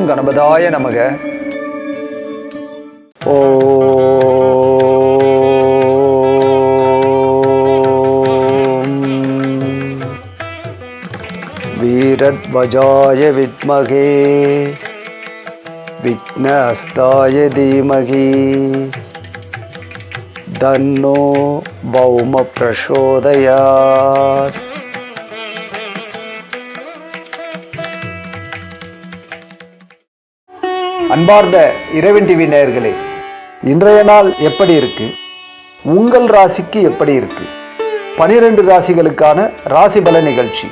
கணபதாய நமக. வீரத்வஜாய வித்மகே விக்னஹஸ்தாய தீமகி தன்னோ பௌம பிரசோதயாத். அன்பார்ந்த இறைவன் டிவி நேயர்களே, இன்றைய நாள் எப்படி இருக்கு? உங்கள் ராசிக்கு எப்படி இருக்கு? 12 ராசிகளுக்கான ராசி பல நிகழ்ச்சி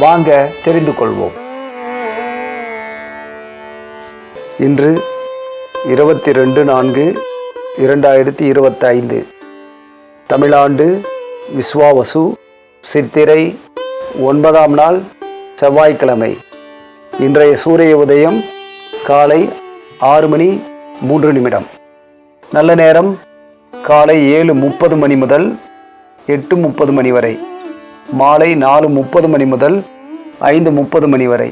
வாங்க தெரிந்து கொள்வோம். இன்று 22/4/2025 தமிழாண்டு விஸ்வாவசு சித்திரை 9ஆம் நாள் செவ்வாய்க்கிழமை. இன்றைய சூரிய உதயம் காலை 6:03. நல்ல நேரம் காலை 7:30 மணி முதல் 8:30 மணி வரை. மாலை 4:30 மணி முதல் 5:30 மணி வரை.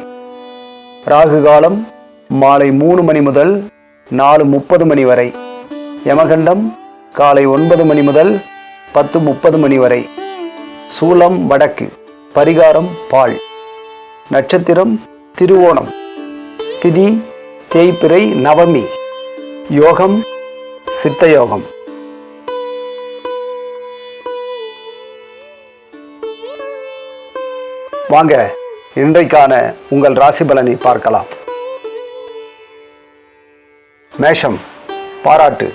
ராகு காலம் மாலை 3 மணி முதல் 4:30 மணி வரை. யமகண்டம் காலை 9 மணி முதல் 10:30 மணி வரை. சூலம் வடக்கு. பரிகாரம் பால். நட்சத்திரம் திருவோணம். திதி தேய்பிறை நவமி. யோகம் சித்த யோகம். வாங்க இன்றைக்கான உங்கள் ராசி பலனை பார்க்கலாம். மேஷம், பாராட்டு.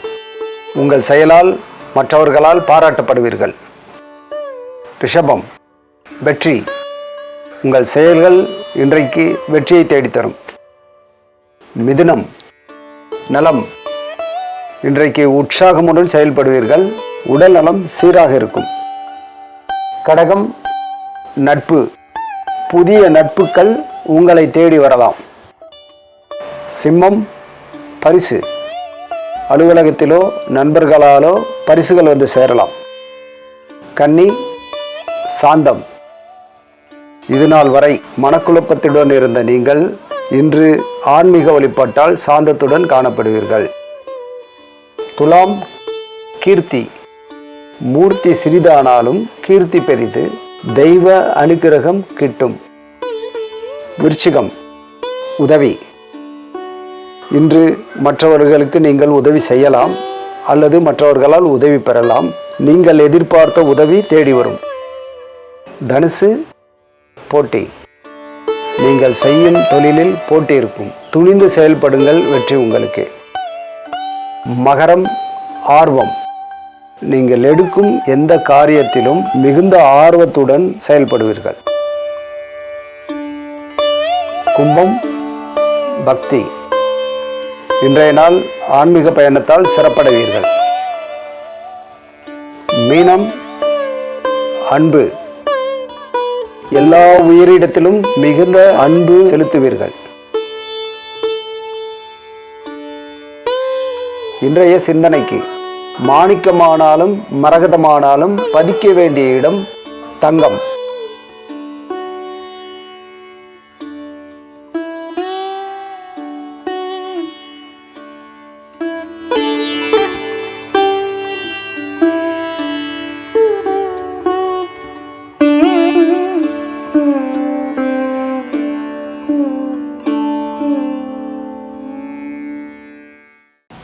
உங்கள் செயலால் மற்றவர்களால் பாராட்டப்படுவீர்கள். ரிஷபம், வெற்றி. உங்கள் செயல்கள் இன்றைக்கு வெற்றியை தேடித்தரும். மிதுனம், நலம். இன்றைக்கு உற்சாகமுடன் செயல்படுவீர்கள். உடல் நலம் சீராக இருக்கும். கடகம், நட்பு. புதிய நட்புகள் உங்களை தேடி வரலாம். சிம்மம், பரிசு. அலுவலகத்திலோ நண்பர்களாலோ பரிசுகள் வந்து சேரலாம். கன்னி, சாந்தம். இதுநாள் வரை மனக்குழப்பத்துடன் இருந்த நீங்கள் இன்று ஆன்மீக வழிபாட்டால் சாந்தத்துடன் காணப்படுவீர்கள். துலாம், கீர்த்தி. மூர்த்தி சிறிதானாலும் கீர்த்தி பெரிது. தெய்வ அனுக்கிரகம் கிட்டும். விருச்சிகம், உதவி. இன்று மற்றவர்களுக்கு நீங்கள் உதவி செய்யலாம் அல்லது மற்றவர்களால் உதவி பெறலாம். நீங்கள் எதிர்பார்த்த உதவி தேடி வரும். தனுசு, போட்டி. நீங்கள் செய்யும் தொழிலில் போட்டி இருக்கும். துணிந்து செயல்படுங்கள், வெற்றி உங்களுக்கு. மகரம், ஆர்வம். நீங்கள் எடுக்கும் எந்த காரியத்திலும் மிகுந்த ஆர்வத்துடன் செயல்படுவீர்கள். கும்பம், பக்தி. இன்றைய நாள் ஆன்மீக பயணத்தால் சிறப்படைவீர்கள். மீனம், அன்பு. எல்லா உயிரிடத்திலும் மிகுந்த அன்பு செலுத்துவீர்கள். இன்றைய சிந்தனைக்கு, மாணிக்கமானாலும் மரகதமானாலும் பதிக்க வேண்டிய இடம் தங்கம்.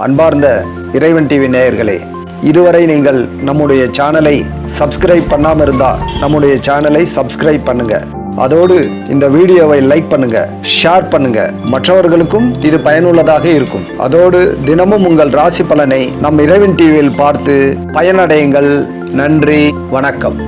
அன்பார்ந்த இறைவன் டிவி நேயர்களே, இதுவரை நீங்கள் நம்முடைய சேனலை சப்ஸ்கிரைப் பண்ணாமல் இருந்தால் நம்முடைய சேனலை சப்ஸ்கிரைப் பண்ணுங்க. அதோடு இந்த வீடியோவை லைக் பண்ணுங்க, ஷேர் பண்ணுங்க. மற்றவர்களுக்கும் இது பயனுள்ளதாக இருக்கும். அதோடு தினமும் உங்கள் ராசி பலனை நம் இறைவன் டிவியில் பார்த்து பயனடையுங்கள். நன்றி, வணக்கம்.